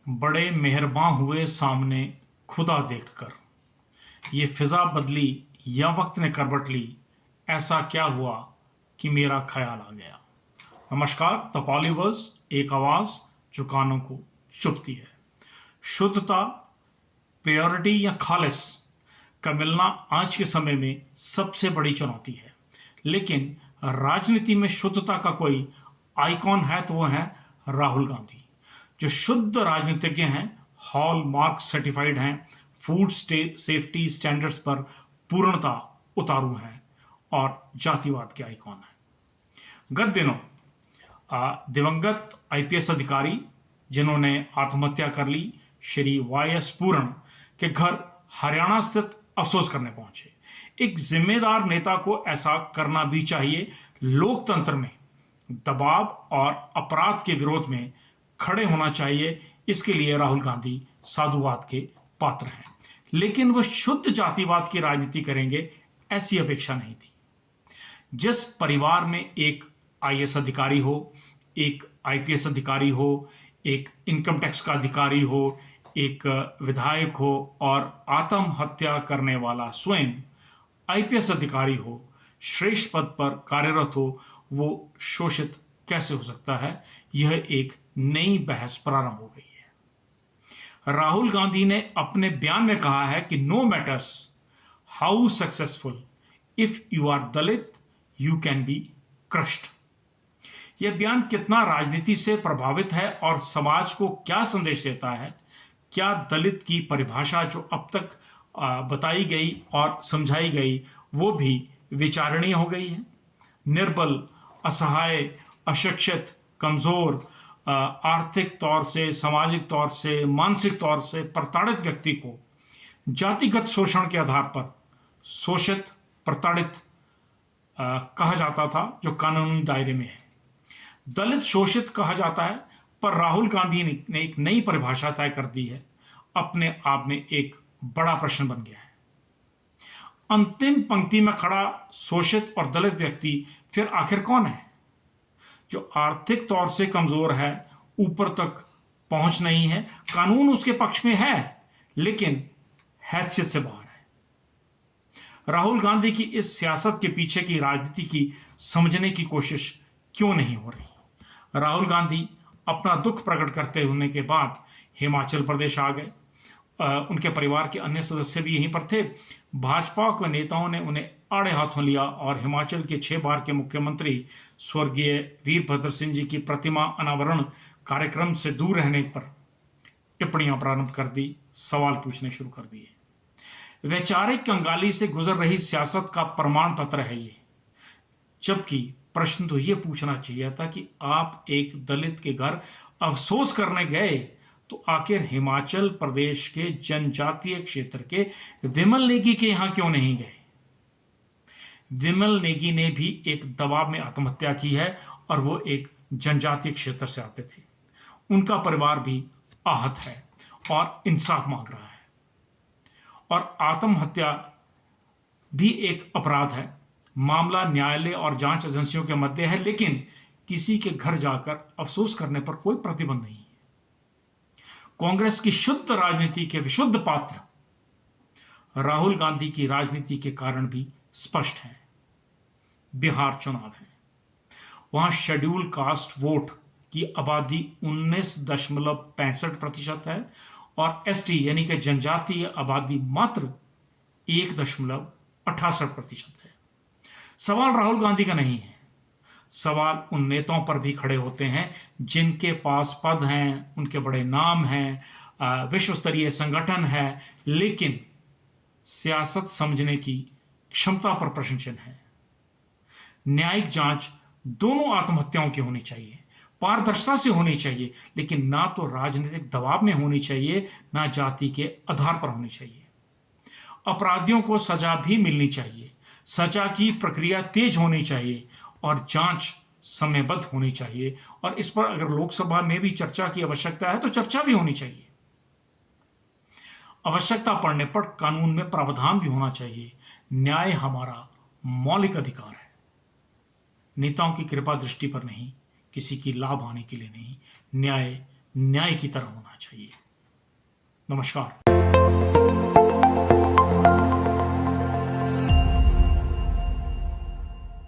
बड़े मेहरबान हुए सामने खुदा देखकर। ये फिजा बदली या वक्त ने करवट ली, ऐसा क्या हुआ कि मेरा ख्याल आ गया। नमस्कार, द पॉलीवर्स, एक आवाज जो कानों को चुभती है। शुद्धता, प्योरिटी या खालिस का मिलना आज के समय में सबसे बड़ी चुनौती है। लेकिन राजनीति में शुद्धता का कोई आइकॉन है तो वो है राहुल गांधी, जो शुद्ध राजनीतिज्ञ हैं, हॉलमार्क सर्टिफाइड हैं, फूड सेफ्टी स्टैंडर्ड्स पर पूर्णता उतारू हैं और जातिवाद के आइकॉन हैं। गत दिनों दिवंगत आईपीएस अधिकारी जिन्होंने आत्महत्या कर ली, श्री वाई.एस. पूर्ण के घर हरियाणा स्थित अफसोस करने पहुंचे। एक जिम्मेदार नेता को ऐसा करना भी चाहिए। लोकतंत्र में दबाव और अपराध के विरोध में खड़े होना चाहिए। इसके लिए राहुल गांधी साधुवाद के पात्र हैं, लेकिन वह शुद्ध जातिवाद की राजनीति करेंगे, ऐसी अपेक्षा नहीं थी। जिस परिवार में एक आईएएस अधिकारी हो, एक आईपीएस अधिकारी हो, एक इनकम टैक्स का अधिकारी हो, एक विधायक हो और आत्महत्या करने वाला स्वयं आईपीएस अधिकारी हो, श्रेष्ठ पद पर कार्यरत हो, वो शोषित कैसे हो सकता है? यह एक नई बहस प्रारंभ हो गई है। राहुल गांधी ने अपने बयान में कहा है कि no matters how successful, if you are Dalit you can be crushed. यह बयान कितना राजनीति से प्रभावित है और समाज को क्या संदेश देता है? क्या दलित की परिभाषा जो अब तक बताई गई और समझाई गई वो भी विचारणीय हो गई है? निर्बल, असहाय, अशिक्षित, कमजोर, आर्थिक तौर से, सामाजिक तौर से, मानसिक तौर से प्रताड़ित व्यक्ति को जातिगत शोषण के आधार पर शोषित, प्रताड़ित कहा जाता था, जो कानूनी दायरे में है। दलित शोषित कहा जाता है, पर राहुल गांधी ने एक नई परिभाषा तय कर दी है। अपने आप में एक बड़ा प्रश्न बन गया है। अंतिम पंक्ति में खड़ा शोषित और दलित व्यक्ति फिर आखिर कौन है? जो आर्थिक तौर से कमजोर है, ऊपर तक पहुंच नहीं है, कानून उसके पक्ष में है, लेकिन हैसियत से बाहर है। राहुल गांधी की इस सियासत के पीछे की राजनीति की समझने की कोशिश क्यों नहीं हो रही? राहुल गांधी अपना दुख प्रकट करते होने के बाद हिमाचल प्रदेश आ गए। उनके परिवार के अन्य सदस्य भी यहीं पर थे। भाजपा के नेताओं ने उन्हें आड़े हाथों लिया और हिमाचल के 6 बार के मुख्यमंत्री स्वर्गीय वीरभद्र सिंह जी की प्रतिमा अनावरण कार्यक्रम से दूर रहने पर टिप्पणियां प्रारंभ कर दी, सवाल पूछने शुरू कर दिए। वैचारिक कंगाली से गुजर रही सियासत का प्रमाण पत्र है ये। जबकि प्रश्न तो ये पूछना चाहिए था कि आप एक दलित के घर अफसोस करने गए तो आखिर हिमाचल प्रदेश के जनजातीय क्षेत्र के विमल नेगी के यहां क्यों नहीं गए? विमल नेगी ने भी एक दबाव में आत्महत्या की है और वो एक जनजातीय क्षेत्र से आते थे। उनका परिवार भी आहत है और इंसाफ मांग रहा है। और आत्महत्या भी एक अपराध है। मामला न्यायालय और जांच एजेंसियों के मध्य है, लेकिन किसी के घर जाकर अफसोस करने पर कोई प्रतिबंध नहीं है। कांग्रेस की शुद्ध राजनीति के विशुद्ध पात्र राहुल गांधी की राजनीति के कारण भी स्पष्ट हैं। बिहार चुनाव है, वहां शेड्यूल कास्ट वोट की आबादी 19.65% है और एसटी यानी कि जनजातीय आबादी मात्र 1.68% है। सवाल राहुल गांधी का नहीं है, सवाल उन नेताओं पर भी खड़े होते हैं जिनके पास पद हैं, उनके बड़े नाम हैं, विश्व स्तरीय संगठन है, लेकिन सियासत समझने की क्षमता पर प्रश्न चिन्ह है। न्यायिक जांच दोनों आत्महत्याओं की होनी चाहिए, पारदर्शिता से होनी चाहिए, लेकिन ना तो राजनीतिक दबाव में होनी चाहिए, ना जाति के आधार पर होनी चाहिए। अपराधियों को सजा भी मिलनी चाहिए, सजा की प्रक्रिया तेज होनी चाहिए और जांच समयबद्ध होनी चाहिए। और इस पर अगर लोकसभा में भी चर्चा की आवश्यकता है तो चर्चा भी होनी चाहिए। आवश्यकता पड़ने पर कानून में प्रावधान भी होना चाहिए। न्याय हमारा मौलिक अधिकार है, नेताओं की कृपा दृष्टि पर नहीं, किसी की लाभ हानि के लिए नहीं। न्याय न्याय की तरह होना चाहिए। नमस्कार।